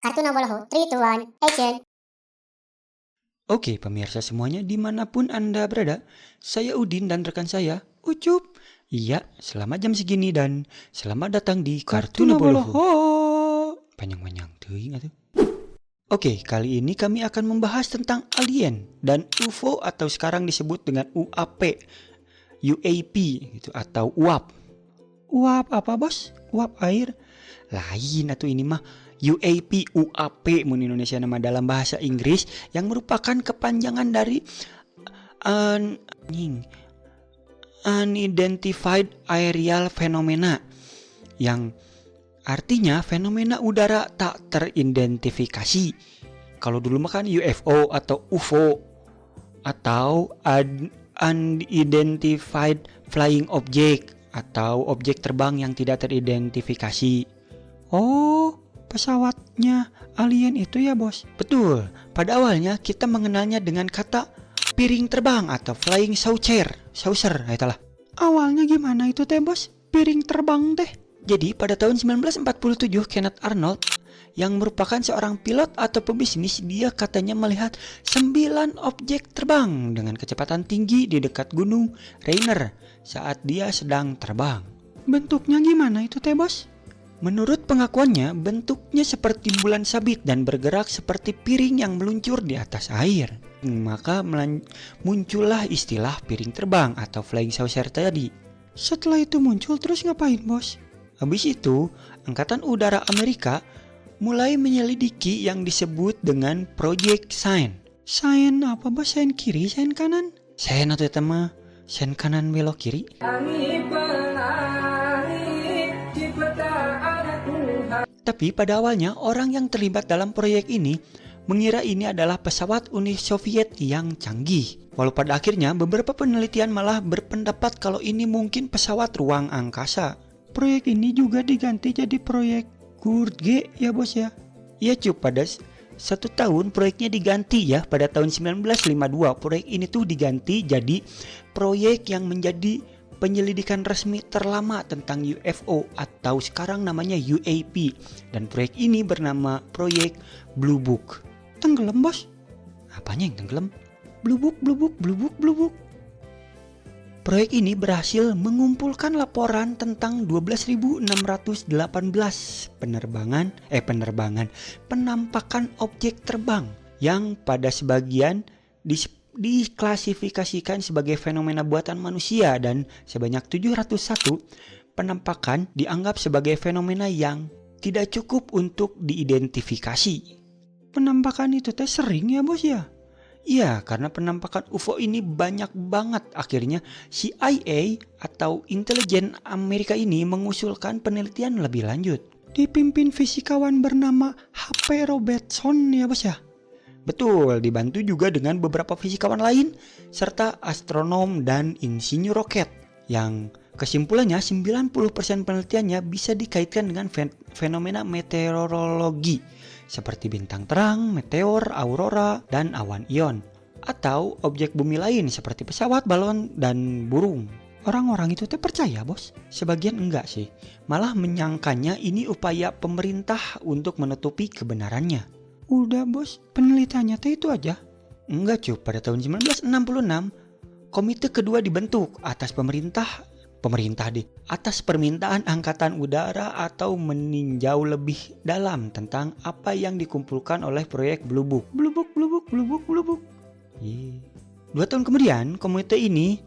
Kartu Noboloho, 3, 2, 1, action! Oke pemirsa semuanya dimanapun Anda berada, saya Udin dan rekan saya Ucup. Iya, selamat jam segini dan selamat datang di Kartu Noboloho. Panjang-panjang teuing atuh. Oke, kali ini kami akan membahas tentang alien dan UFO atau sekarang disebut dengan UAP, UAP gitu atau UAP. UAP apa bos? UAP air? Lain atau ini mah UAP, UAP mun Indonesia nama dalam bahasa Inggris yang merupakan kepanjangan dari Unidentified Aerial Phenomena yang artinya fenomena udara tak teridentifikasi. Kalau dulu mah kan UFO atau UFO atau Unidentified Flying Object atau objek terbang yang tidak teridentifikasi. Oh, pesawatnya alien itu ya bos? Betul, pada awalnya kita mengenalnya dengan kata piring terbang atau flying saucer, itulah. Awalnya gimana itu teh bos? Piring terbang teh? Jadi pada tahun 1947 Kenneth Arnold yang merupakan seorang pilot atau pebisnis, dia katanya melihat 9 objek terbang dengan kecepatan tinggi di dekat gunung Rainier saat dia sedang terbang. Bentuknya gimana itu teh bos? Menurut pengakuannya, bentuknya seperti bulan sabit dan bergerak seperti piring yang meluncur di atas air. Maka muncullah istilah piring terbang atau flying saucer tadi. Setelah itu muncul terus ngapain bos? Habis itu, Angkatan Udara Amerika mulai menyelidiki yang disebut dengan Project Sign. Sign apa bos? Sign kiri, sign kanan? Sign atau tema? Sign kanan belok kiri? Tapi pada awalnya orang yang terlibat dalam proyek ini mengira ini adalah pesawat Uni Soviet yang canggih. Walau pada akhirnya beberapa penelitian malah berpendapat kalau ini mungkin pesawat ruang angkasa. Proyek ini juga diganti jadi proyek Gurge ya bos ya. Iya cuy, pada 1 tahun proyeknya diganti ya. Pada tahun 1952 proyek ini tuh diganti jadi proyek yang menjadi penyelidikan resmi terlama tentang UFO atau sekarang namanya UAP, dan proyek ini bernama proyek Blue Book. Tenggelam bos? Apanya yang tenggelam? Blue Book. Proyek ini berhasil mengumpulkan laporan tentang 12.618 penampakan objek terbang yang pada sebagian diklasifikasikan sebagai fenomena buatan manusia, dan sebanyak 701 penampakan dianggap sebagai fenomena yang tidak cukup untuk diidentifikasi. Penampakan itu teh sering ya bos ya? Iya, karena penampakan UFO ini banyak banget. Akhirnya CIA atau intelijen Amerika ini mengusulkan penelitian lebih lanjut. Dipimpin fisikawan bernama H.P. Robertson ya bos ya? Betul, dibantu juga dengan beberapa fisikawan lain serta astronom dan insinyur roket yang kesimpulannya 90% penelitiannya bisa dikaitkan dengan fenomena meteorologi seperti bintang terang, meteor, aurora, dan awan ion, atau objek bumi lain seperti pesawat, balon, dan burung. Orang-orang itu teh percaya bos? Sebagian enggak sih, malah menyangkanya ini upaya pemerintah untuk menutupi kebenarannya. Udah bos, penelitiannya teh itu aja? Enggak cuy, pada tahun 1966 komite kedua dibentuk atas atas permintaan Angkatan Udara atau meninjau lebih dalam tentang apa yang dikumpulkan oleh proyek Blue Book. 2 tahun kemudian, komite ini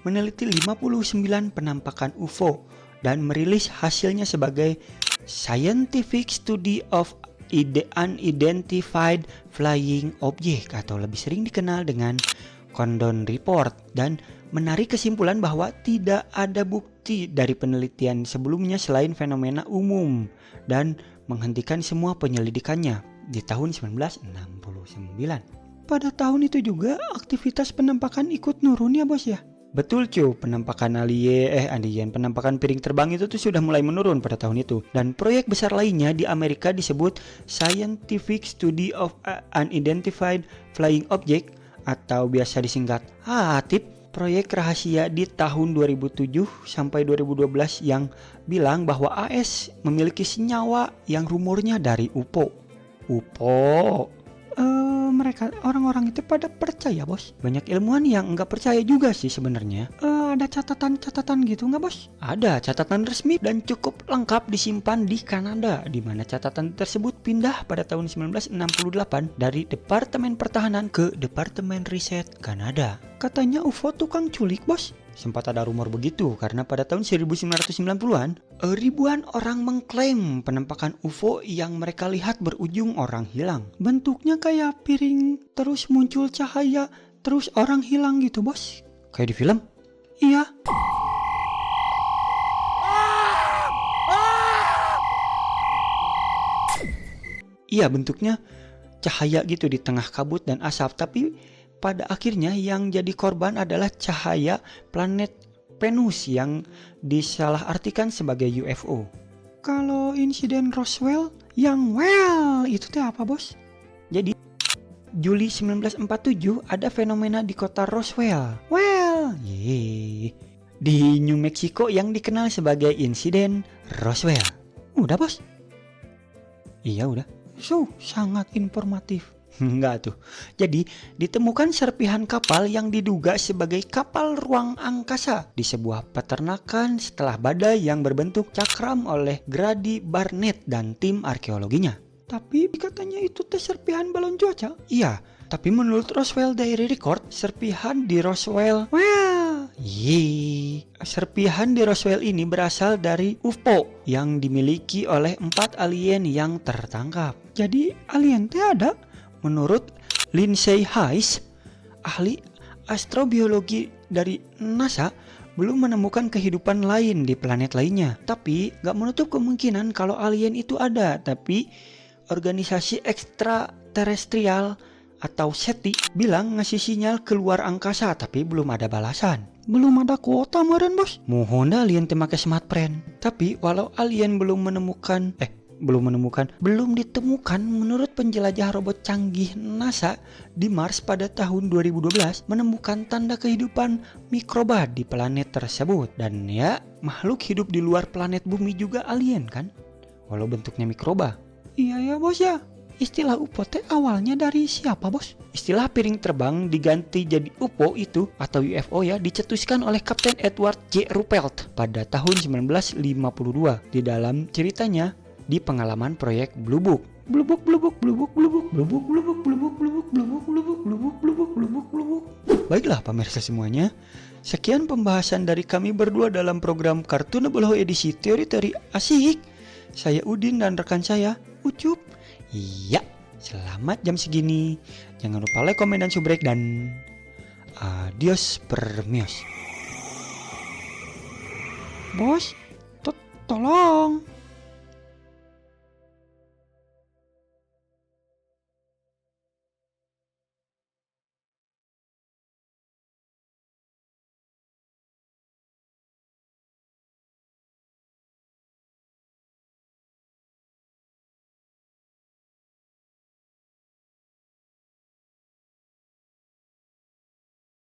meneliti 59 penampakan UFO dan merilis hasilnya sebagai Scientific Study of Unidentified Flying Object atau lebih sering dikenal dengan Condon Report, dan menarik kesimpulan bahwa tidak ada bukti dari penelitian sebelumnya selain fenomena umum, dan menghentikan semua penyelidikannya di tahun 1969. Pada tahun itu juga aktivitas penampakan ikut nurun ya bos ya? Betul cuy, penampakan penampakan piring terbang itu tuh sudah mulai menurun pada tahun itu. Dan proyek besar lainnya di Amerika disebut Scientific Study of Unidentified Flying Object atau biasa disingkat HATIP, proyek rahasia di tahun 2007 sampai 2012 yang bilang bahwa AS memiliki senyawa yang rumornya dari UFO. UFO. Mereka orang-orang itu pada percaya, bos. Banyak ilmuwan yang nggak percaya juga sih sebenarnya. Ada catatan-catatan gitu nggak, bos? Ada catatan resmi dan cukup lengkap disimpan di Kanada, di mana catatan tersebut pindah pada tahun 1968 dari Departemen Pertahanan ke Departemen Riset Kanada. Katanya UFO tukang culik, bos. Sempat ada rumor begitu karena pada tahun 1990-an ribuan orang mengklaim penampakan UFO yang mereka lihat berujung orang hilang. Bentuknya kayak piring, terus muncul cahaya, terus orang hilang gitu, bos. Kayak di film? Iya. Iya, bentuknya cahaya gitu di tengah kabut dan asap, tapi pada akhirnya yang jadi korban adalah cahaya planet Venus yang disalahartikan sebagai UFO. Kalau insiden Roswell yang itu teh apa, bos? Jadi Juli 1947 ada fenomena di kota Roswell. Di New Mexico yang dikenal sebagai insiden Roswell. Udah, bos? Iya, udah. Sangat informatif. Enggak tuh. Jadi ditemukan serpihan kapal yang diduga sebagai kapal ruang angkasa di sebuah peternakan setelah badai yang berbentuk cakram oleh Grady Barnett dan tim arkeologinya. Tapi katanya itu serpihan balon cuaca. Iya, tapi menurut Roswell Diary Record, serpihan di Roswell serpihan di Roswell ini berasal dari UFO yang dimiliki oleh 4 alien yang tertangkap. Jadi alien teh ada. Menurut Lindsay Hayes, ahli astrobiologi dari NASA, belum menemukan kehidupan lain di planet lainnya. Tapi gak menutup kemungkinan kalau alien itu ada. Tapi organisasi ekstraterestrial atau SETI bilang ngasih sinyal keluar angkasa, tapi belum ada balasan. Belum ada kuota meren, bos. Mohon alien temake smartphone. Tapi walau alien belum ditemukan, menurut penjelajah robot canggih NASA di Mars pada tahun 2012 menemukan tanda kehidupan mikroba di planet tersebut. Dan ya, makhluk hidup di luar planet bumi juga alien kan? Walau bentuknya mikroba. Iya ya, bos ya. Istilah UFO teh awalnya dari siapa, bos? Istilah piring terbang diganti jadi UFO itu atau UFO ya dicetuskan oleh Kapten Edward J. Ruppelt pada tahun 1952 di dalam ceritanya di pengalaman proyek Blue Book. Baiklah pemirsa semuanya, sekian pembahasan dari kami berdua dalam program Kartunable edisi teori-teori asik. Saya Udin dan rekan saya Ucup. Iya, selamat jam segini. Jangan lupa like, komen, dan subrek, dan adios permios. Bos, tolong.